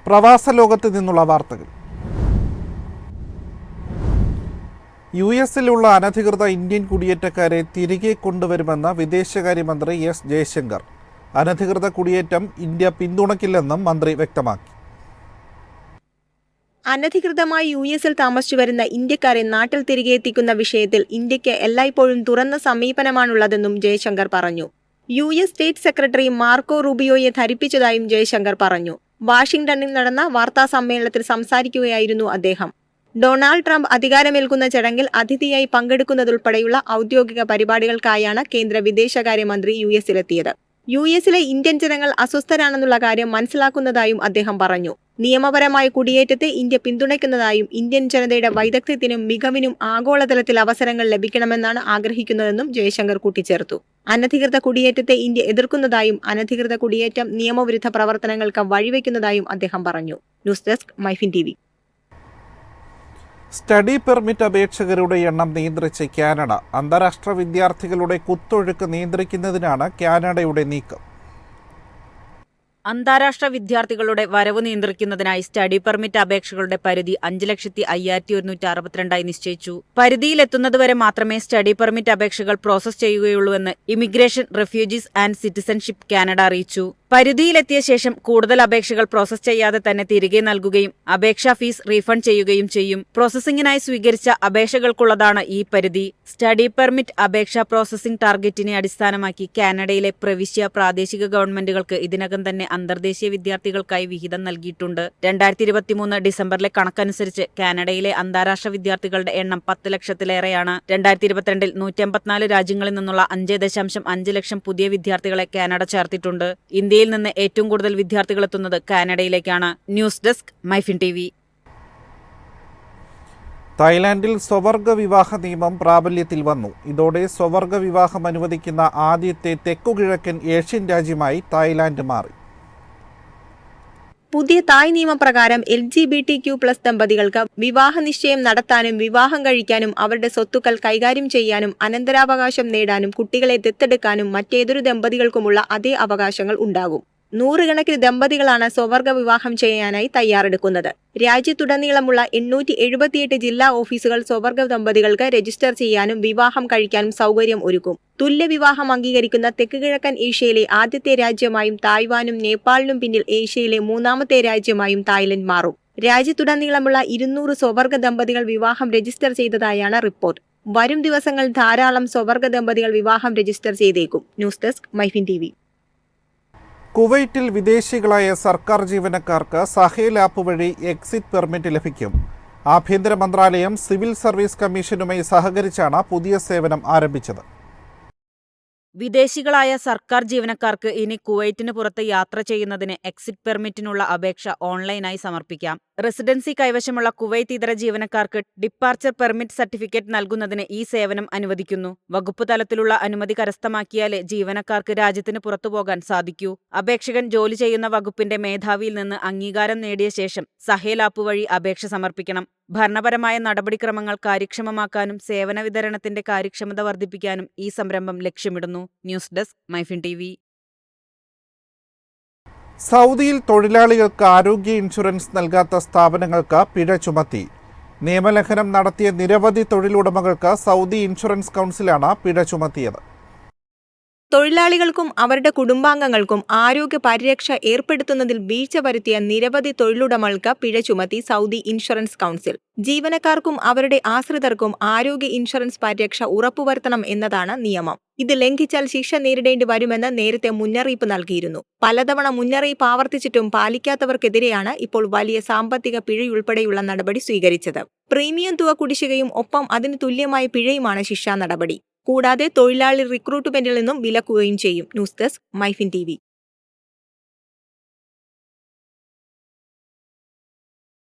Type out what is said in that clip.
പ്രവാസ ലോകത്ത് നിന്നുള്ള വാർത്തകൾ. യുഎസിലുള്ള അനധികൃത ഇന്ത്യൻ കുടിയേറ്റക്കാരെ തിരികെ കൊണ്ടുവരുമെന്ന് വിദേശകാര്യമന്ത്രി എസ് ജയശങ്കർ. അനധികൃത കുടിയേറ്റം ഇന്ത്യ പിന്തുണയ്ക്കില്ലെന്നും മന്ത്രി വ്യക്തമാക്കി. അനധികൃതമായി യുഎസിൽ താമസിച്ചു വരുന്ന ഇന്ത്യക്കാരെ നാട്ടിൽ തിരികെ എത്തിക്കുന്ന വിഷയത്തിൽ ഇന്ത്യക്ക് എല്ലായ്പ്പോഴും തുറന്ന സമീപനമാണുള്ളതെന്നും ജയശങ്കർ പറഞ്ഞു. യുഎസ് സ്റ്റേറ്റ് സെക്രട്ടറി മാർക്കോ റൂബിയോയെ ധരിപ്പിച്ചതായും ജയശങ്കർ പറഞ്ഞു. വാഷിംഗ്ടണിൽ നടന്ന വാർത്താ സമ്മേളനത്തിൽ സംസാരിക്കുകയായിരുന്നു അദ്ദേഹം. ഡൊണാൾഡ് ട്രംപ് അധികാരമേൽക്കുന്ന ചടങ്ങിൽ അതിഥിയായി പങ്കെടുക്കുന്നതുൾപ്പെടെയുള്ള ഔദ്യോഗിക പരിപാടികൾക്കായാണ് കേന്ദ്ര വിദേശകാര്യമന്ത്രി യുഎസിലെത്തിയത്. യുഎസിലെ ഇന്ത്യൻ ജനങ്ങൾ അസ്വസ്ഥരാണെന്നുള്ള കാര്യം മനസ്സിലാക്കുന്നതായും അദ്ദേഹം പറഞ്ഞു. നിയമപരമായ കുടിയേറ്റത്തെ ഇന്ത്യ പിന്തുണയ്ക്കുന്നതായും ഇന്ത്യൻ ജനതയുടെ വൈദഗ്ധ്യത്തിനും മികവിനും ആഗോളതലത്തിൽ അവസരങ്ങൾ ലഭിക്കണമെന്നാണ് ആഗ്രഹിക്കുന്നതെന്നും ജയശങ്കർ കൂട്ടിച്ചേർത്തു. അനധികൃത കുടിയേറ്റത്തെ ഇന്ത്യ എതിർക്കുന്നതായും അനധികൃത കുടിയേറ്റം നിയമവിരുദ്ധ പ്രവർത്തനങ്ങൾക്ക് വഴിവെക്കുന്നതായും അദ്ദേഹം പറഞ്ഞു. News desk MyFin TV. Study permit അപേക്ഷകരുടെ എണ്ണം നിയന്ത്രിച്ച് കാനഡ. അന്താരാഷ്ട്ര വിദ്യാർത്ഥികളുടെ കുത്തൊഴുക്ക് നിയന്ത്രിക്കുന്നതിനാണ് കാനഡയുടെ നീക്കം. അന്താരാഷ്ട്ര വിദ്യാർത്ഥികളുടെ വരവ് നിയന്ത്രിക്കുന്നതിനായി സ്റ്റഡി പെർമിറ്റ് അപേക്ഷകളുടെ പരിധി 5,51,162 നിശ്ചയിച്ചു. പരിധിയിലെത്തുന്നതുവരെ മാത്രമേ സ്റ്റഡി പെർമിറ്റ് അപേക്ഷകൾ പ്രോസസ് ചെയ്യുകയുള്ളൂവെന്ന് immigration, refugees and citizenship Canada അറിയിച്ചു. പരിധിയിലെത്തിയ ശേഷം കൂടുതൽ അപേക്ഷകൾ പ്രോസസ് ചെയ്യാതെ തന്നെ തിരികെ നൽകുകയും അപേക്ഷാ ഫീസ് റീഫണ്ട് ചെയ്യുകയും ചെയ്യും. പ്രോസസ്സിംഗിനായി സ്വീകരിച്ച അപേക്ഷകൾക്കുള്ളതാണ് ഈ പരിധി. സ്റ്റഡി പെർമിറ്റ് അപേക്ഷാ പ്രോസസ്സിംഗ് ടാർഗറ്റിനെ അടിസ്ഥാനമാക്കി കാനഡയിലെ പ്രവിശ്യ, പ്രാദേശിക ഗവൺമെന്റുകൾക്ക് ഇതിനകം തന്നെ അന്തർദേശീയ വിദ്യാർത്ഥികൾക്കായി വിഹിതം നൽകിയിട്ടുണ്ട്. 2023 ഡിസംബറിലെ കണക്കനുസരിച്ച് കാനഡയിലെ അന്താരാഷ്ട്ര വിദ്യാർത്ഥികളുടെ എണ്ണം 10 ലക്ഷത്തിലേറെയാണ്. 2022 154 രാജ്യങ്ങളിൽ നിന്നുള്ള 5.5 ലക്ഷം പുതിയ വിദ്യാർത്ഥികളെ കാനഡ ചേർത്തിട്ടുണ്ട്. ഇന്ത്യയിൽ നിന്ന് ഏറ്റവും കൂടുതൽ വിദ്യാർത്ഥികൾ എത്തുന്നത് കാനഡയിലേക്കാണ്. News desk MyFin TV. തായ്ലാൻഡിൽ സ്വവർഗ വിവാഹ നിയമം പ്രാബല്യത്തിൽ വന്നു. ഇതോടെ സ്വവർഗ വിവാഹം അനുവദിക്കുന്ന ആദ്യത്തെ തെക്കുകിഴക്കൻ ഏഷ്യൻ രാജ്യമായി തായ്ലാൻഡ് മാറി. പുതിയ തായ് നിയമപ്രകാരം LGBTQ+ ദമ്പതികൾക്ക് വിവാഹ നിശ്ചയം നടത്താനും വിവാഹം കഴിക്കാനും അവരുടെ സ്വത്തുക്കൾ കൈകാര്യം ചെയ്യാനും അനന്തരാവകാശം നേടാനും കുട്ടികളെ ദത്തെടുക്കാനും മറ്റേതൊരു ദമ്പതികൾക്കുമുള്ള അതേ അവകാശങ്ങൾ ഉണ്ടാകും. നൂറുകണക്കിന് ദമ്പതികളാണ് സ്വവർഗ വിവാഹം ചെയ്യാനായി തയ്യാറെടുക്കുന്നത്. രാജ്യത്തുടനീളമുള്ള 878 ജില്ലാ ഓഫീസുകൾ സ്വവർഗ ദമ്പതികൾക്ക് രജിസ്റ്റർ ചെയ്യാനും വിവാഹം കഴിക്കാനും സൗകര്യം ഒരുക്കും. തുല്യവിവാഹം അംഗീകരിക്കുന്ന തെക്കുകിഴക്കൻ ഏഷ്യയിലെ ആദ്യത്തെ രാജ്യമായും തായ്വാനും നേപ്പാളിനും പിന്നിൽ ഏഷ്യയിലെ മൂന്നാമത്തെ രാജ്യമായും തായ്ലൻഡ് മാറും. രാജ്യത്തുടനീളമുള്ള 200 സ്വവർഗ ദമ്പതികൾ വിവാഹം രജിസ്റ്റർ ചെയ്തതായാണ് റിപ്പോർട്ട്. വരും ദിവസങ്ങളിൽ ധാരാളം സ്വവർഗ ദമ്പതികൾ വിവാഹം രജിസ്റ്റർ ചെയ്തേക്കും. News desk MyFin TV. കുവൈറ്റിൽ വിദേശികളായ സർക്കാർ ജീവനക്കാർക്ക് സഹേൽ ആപ്പ് വഴി എക്സിറ്റ് പെർമിറ്റ് ലഭിക്കും. ആഭ്യന്തര മന്ത്രാലയം സിവിൽ സർവീസ് കമ്മീഷനുമായി സഹകരിച്ചാണ് പുതിയ സേവനം ആരംഭിച്ചത്. വിദേശികളായ സർക്കാർ ജീവനക്കാർക്ക് ഇനി കുവൈറ്റിന് പുറത്ത് യാത്ര ചെയ്യുന്നതിന് എക്സിറ്റ് പെർമിറ്റിനുള്ള അപേക്ഷ ഓൺലൈനായി സമർപ്പിക്കാം. റെസിഡൻസി കൈവശമുള്ള കുവൈറ്റ് ഇതര ജീവനക്കാർക്ക് ഡിപ്പാർച്ചർ പെർമിറ്റ് സർട്ടിഫിക്കറ്റ് നൽകുന്നതിന് ഈ സേവനം അനുവദിക്കുന്നു. വകുപ്പ് തലത്തിലുള്ള അനുമതി കരസ്ഥമാക്കിയാലേ ജീവനക്കാർക്ക് രാജ്യത്തിന് പുറത്തുപോകാൻ സാധിക്കൂ. അപേക്ഷകൻ ജോലി ചെയ്യുന്ന വകുപ്പിന്റെ മേധാവിയിൽ നിന്ന് അംഗീകാരം നേടിയ ശേഷം സഹേൽ ആപ്പ് വഴി അപേക്ഷ സമർപ്പിക്കണം. ഭരണപരമായ നടപടിക്രമങ്ങൾ കാര്യക്ഷമമാക്കാനും സേവന വിതരണത്തിന്റെ കാര്യക്ഷമത വർദ്ധിപ്പിക്കാനും ഈ സംരംഭം ലക്ഷ്യമിടുന്നു. News desk MyFin TV. സൗദിയിൽ തൊഴിലാളികൾക്ക് ആരോഗ്യ ഇൻഷുറൻസ് നൽകാത്ത സ്ഥാപനങ്ങൾക്ക് പിഴ ചുമത്തി. നിയമലംഘനം നടത്തിയ നിരവധി തൊഴിലുടമകൾക്ക് സൗദി ഇൻഷുറൻസ് കൗൺസിലാണ് പിഴ ചുമത്തിയത്. തൊഴിലാളികൾക്കും അവരുടെ കുടുംബാംഗങ്ങൾക്കും ആരോഗ്യ പരിരക്ഷ ഏർപ്പെടുത്തുന്നതിൽ വീഴ്ച വരുത്തിയ നിരവധി തൊഴിലുടമകൾക്ക് പിഴ ചുമത്തി സൗദി ഇൻഷുറൻസ് കൗൺസിൽ. ജീവനക്കാർക്കും അവരുടെ ആശ്രിതർക്കും ആരോഗ്യ ഇൻഷുറൻസ് പരിരക്ഷ ഉറപ്പുവരുത്തണം എന്നതാണ് നിയമം. ഇത് ലംഘിച്ചാൽ ശിക്ഷ നേരിടേണ്ടി വരുമെന്ന് നേരത്തെ മുന്നറിയിപ്പ് നൽകിയിരുന്നു. പലതവണ മുന്നറിയിപ്പ് ആവർത്തിച്ചിട്ടും പാലിക്കാത്തവർക്കെതിരെയാണ് ഇപ്പോൾ വലിയ സാമ്പത്തിക പിഴയുൾപ്പെടെയുള്ള നടപടി സ്വീകരിച്ചത്. പ്രീമിയം തുക കുടിശ്ശികയും ഒപ്പം അതിന് തുല്യമായ പിഴയുമാണ് ശിക്ഷാ നടപടി. കൂടാതെ തൊഴിലാളി റിക്രൂട്ട്മെന്റിൽ നിന്നും വിലക്കുകയും ചെയ്യും. News desk MyFin TV.